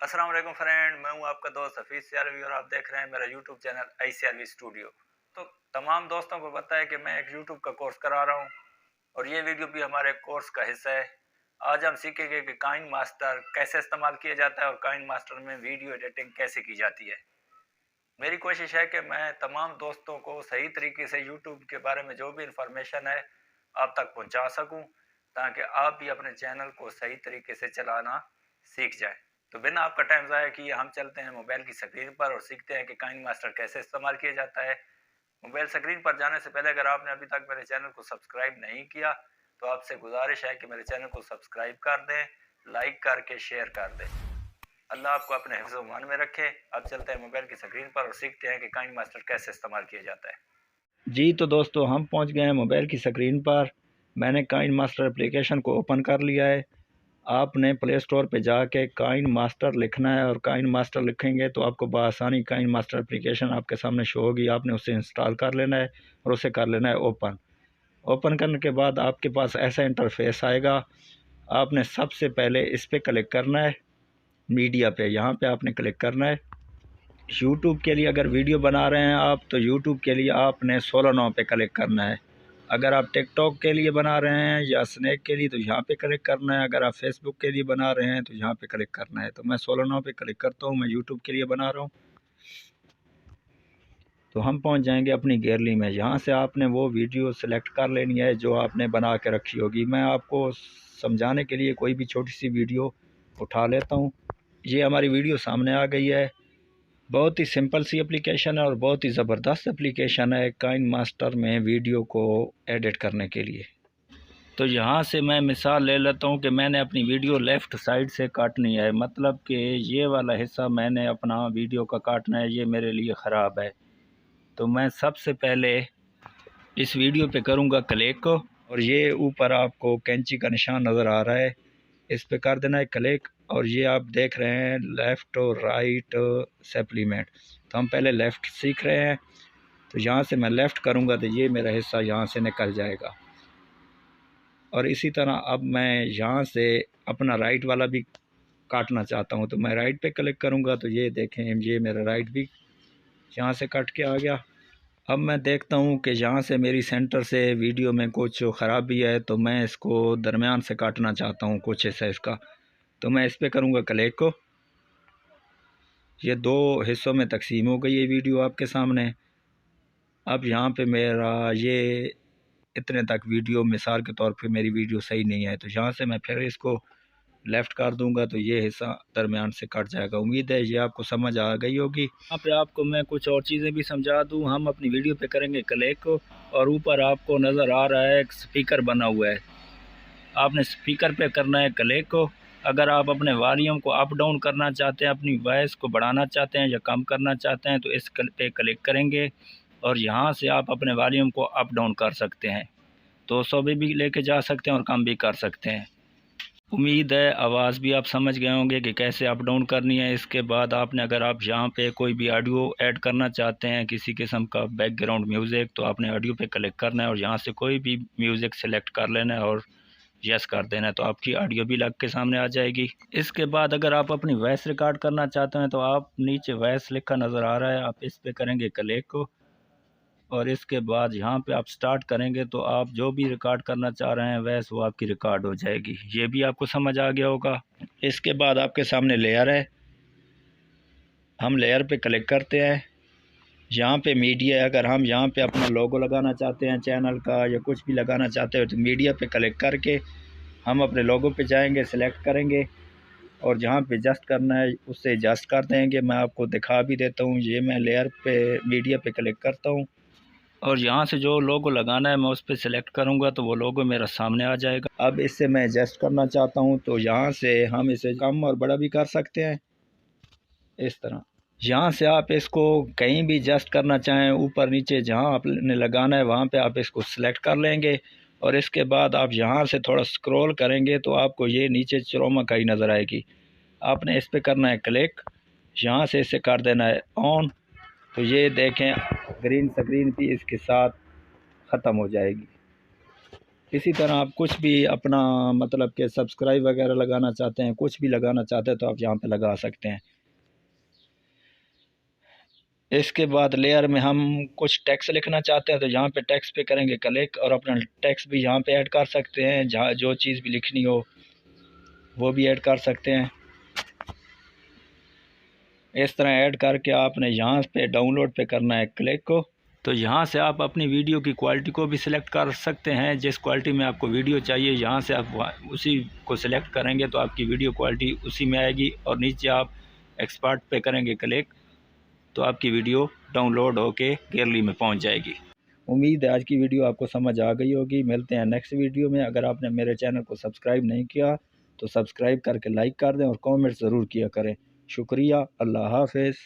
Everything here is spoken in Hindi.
अस्सलाम वालेकुम फ्रेंड, मैं हूं आपका दोस्त हफीज़ सियालवी और आप देख रहे हैं मेरा यूट्यूब चैनल आई सियालवी स्टूडियो। तो तमाम दोस्तों को पता है कि मैं एक यूट्यूब का कोर्स करा रहा हूं और ये वीडियो भी हमारे कोर्स का हिस्सा है। आज हम सीखेंगे कि काइन मास्टर कैसे इस्तेमाल किया जाता है और काइन मास्टर में वीडियो एडिटिंग कैसे की जाती है। मेरी कोशिश है कि मैं तमाम दोस्तों को सही तरीके से यूट्यूब के बारे में जो भी इंफॉर्मेशन है आप तक पहुंचा सकूं, ताकि आप भी अपने चैनल को सही तरीके से चलाना सीख जाएं। तो बिना आपका टाइम ज़ाया किए हम चलते हैं मोबाइल की स्क्रीन पर और सीखते हैं कि काइन मास्टर कैसे इस्तेमाल किया जाता है। मोबाइल स्क्रीन पर जाने से पहले अगर आपने अभी तक मेरे चैनल को सब्सक्राइब नहीं किया तो आपसे गुजारिश है कि मेरे चैनल को सब्सक्राइब कर दें, लाइक करके शेयर कर दें। अल्लाह आपको अपने हिफ्ज़ मान में रखे। अब चलते हैं मोबाइल की स्क्रीन पर और सीखते हैं कि काइन मास्टर कैसे इस्तेमाल किया जाता है। जी तो दोस्तों, हम पहुंच गए हैं मोबाइल की स्क्रीन पर। मैंने काइन मास्टर एप्लीकेशन को ओपन कर लिया है। आपने प्ले स्टोर पे जाके काइन मास्टर लिखना है और काइन मास्टर लिखेंगे तो आपको बआसानी काइन मास्टर एप्लीकेशन आपके सामने शो होगी। आपने उसे इंस्टॉल कर लेना है और उसे कर लेना है ओपन। ओपन करने के बाद आपके पास ऐसा इंटरफेस आएगा। आपने सबसे पहले इस पर क्लिक करना है, मीडिया पे, यहाँ पे आपने क्लिक करना है। यूट्यूब के लिए अगर वीडियो बना रहे हैं आप तो यूट्यूब के लिए आपने 16 पे क्लिक करना है। अगर आप टिकटॉक के लिए बना रहे हैं या स्नैक के लिए तो यहाँ पे क्लिक करना है। अगर आप फेसबुक के लिए बना रहे हैं तो यहाँ पे क्लिक करना है। तो मैं 16 पे क्लिक करता हूँ, मैं यूट्यूब के लिए बना रहा हूँ। तो हम पहुँच जाएंगे अपनी गैलरी में। यहाँ से आपने वो वीडियो सेलेक्ट कर लेनी है जो आपने बना के रखी होगी। मैं आपको समझाने के लिए कोई भी छोटी सी वीडियो उठा लेता हूँ। ये हमारी वीडियो सामने आ गई है। बहुत ही सिंपल सी एप्लीकेशन है और बहुत ही ज़बरदस्त एप्लीकेशन है काइन मास्टर में वीडियो को एडिट करने के लिए। तो यहाँ से मैं मिसाल ले लेता हूँ कि मैंने अपनी वीडियो लेफ़्ट साइड से काटनी है, मतलब कि ये वाला हिस्सा मैंने अपना वीडियो का काटना है, ये मेरे लिए ख़राब है। तो मैं सबसे पहले इस वीडियो पे करूँगा क्लिक और ये ऊपर आपको कैंची का निशान नज़र आ रहा है, इस पे कर देना है क्लिक। और ये आप देख रहे हैं लेफ़्ट और राइट सप्लीमेंट। तो हम पहले लेफ़्ट सीख रहे हैं, तो यहाँ से मैं लेफ़्ट करूँगा तो ये मेरा हिस्सा यहाँ से निकल जाएगा। और इसी तरह अब मैं यहाँ से अपना राइट वाला भी काटना चाहता हूँ तो मैं राइट पे क्लिक करूँगा तो ये देखें ये मेरा राइट भी यहाँ से कट के आ गया। अब मैं देखता हूँ कि यहाँ से मेरी सेंटर से वीडियो में कुछ ख़राबी है तो मैं इसको दरमियान से काटना चाहता हूँ कुछ हिस्सा इसका। तो मैं इस पर करूँगा क्लिक को। ये दो हिस्सों में तकसीम हो गई ये वीडियो आपके सामने। अब यहाँ पे मेरा ये इतने तक वीडियो मिसाल के तौर पे मेरी वीडियो सही नहीं है तो यहाँ से मैं फिर इसको लेफ़्ट कर दूंगा तो ये हिस्सा दरमियान से कट जाएगा। उम्मीद है ये आपको समझ आ गई होगी। यहाँ पे आपको मैं कुछ और चीज़ें भी समझा दूँ। हम अपनी वीडियो पे करेंगे क्लिक और ऊपर आपको नज़र आ रहा है एक स्पीकर बना हुआ है, आपने स्पीकर पे करना है क्लिक को। अगर आप अपने वॉल्यूम को अप डाउन करना चाहते हैं, अपनी वॉइस को बढ़ाना चाहते हैं या कम करना चाहते हैं तो इस पे क्लिक करेंगे और यहाँ से आप अपने वॉल्यूम को अप डाउन कर सकते हैं। 200 भी लेके जा सकते हैं और कम भी कर सकते हैं। उम्मीद है आवाज़ भी आप समझ गए होंगे कि कैसे अप डाउन करनी है। इसके बाद आपने अगर आप यहाँ पे कोई भी ऑडियो ऐड करना चाहते हैं, किसी किस्म का बैकग्राउंड म्यूज़िक, तो आपने ऑडियो पे क्लिक करना है और यहाँ से कोई भी म्यूज़िक सेलेक्ट कर लेना है और यस कर देना है तो आपकी ऑडियो भी लग के सामने आ जाएगी। इसके बाद अगर आप अपनी वॉइस रिकॉर्ड करना चाहते हैं तो आप नीचे वॉइस लिखा नज़र आ रहा है, आप इस पे करेंगे क्लिक को और इसके बाद यहाँ पे आप स्टार्ट करेंगे तो आप जो भी रिकॉर्ड करना चाह रहे हैं वैस वो आपकी रिकॉर्ड हो जाएगी। ये भी आपको समझ आ गया होगा। इसके बाद आपके सामने लेयर है, हम लेयर पे क्लिक करते हैं। यहाँ पे मीडिया है, अगर हम यहाँ पे अपना लोगो लगाना चाहते हैं चैनल का या कुछ भी लगाना चाहते हो तो मीडिया पे क्लिक करके हम अपने लोगो पे जाएंगे, सिलेक्ट करेंगे और जहाँ पे एडजस्ट करना है उससे एडजस्ट कर देंगे। मैं आपको दिखा भी देता हूँ। ये मैं लेयर पे मीडिया पे क्लिक करता हूँ और यहाँ से जो लोगो लगाना है मैं उस पर सिलेक्ट करूँगा तो वो लोगो मेरा सामने आ जाएगा। अब इससे मैं एडजस्ट करना चाहता हूँ तो यहाँ से हम इसे कम और बड़ा भी कर सकते हैं इस तरह। यहाँ से आप इसको कहीं भी एडजस्ट करना चाहें, ऊपर नीचे जहाँ आपने लगाना है वहाँ पे आप इसको सिलेक्ट कर लेंगे और इसके बाद आप यहाँ से थोड़ा स्क्रॉल करेंगे तो आपको ये नीचे चरोमकाई नज़र आएगी। आपने इस पर करना है क्लिक, यहाँ से इसे कर देना है ऑन। तो ये देखें ग्रीन स्क्रीन भी इसके साथ ख़त्म हो जाएगी। इसी तरह आप कुछ भी अपना मतलब कि सब्सक्राइब वगैरह लगाना चाहते हैं, कुछ भी लगाना चाहते हैं तो आप यहाँ पे लगा सकते हैं। इसके बाद लेयर में हम कुछ टेक्स्ट लिखना चाहते हैं तो यहाँ पे टेक्स्ट पे करेंगे क्लिक और अपना टेक्स्ट भी यहाँ पे ऐड कर सकते हैं। जहाँ जो चीज़ भी लिखनी हो वो भी ऐड कर सकते हैं। इस तरह ऐड करके आपने यहाँ पे डाउनलोड पे करना है क्लिक को। तो यहाँ से आप अपनी वीडियो की क्वालिटी को भी सिलेक्ट कर सकते हैं। जिस क्वालिटी में आपको वीडियो चाहिए यहाँ से आप उसी को सिलेक्ट करेंगे तो आपकी वीडियो क्वालिटी उसी में आएगी। और नीचे आप एक्सपर्ट पे करेंगे क्लिक तो आपकी वीडियो डाउनलोड होके गैलरी में पहुंच जाएगी। उम्मीद है आज की वीडियो आपको समझ आ गई होगी। मिलते हैं नेक्स्ट वीडियो में। अगर आपने मेरे चैनल को सब्सक्राइब नहीं किया तो सब्सक्राइब करके लाइक कर दें और कमेंट ज़रूर किया करें। शुक्रिया। अल्लाह हाफ़िज़।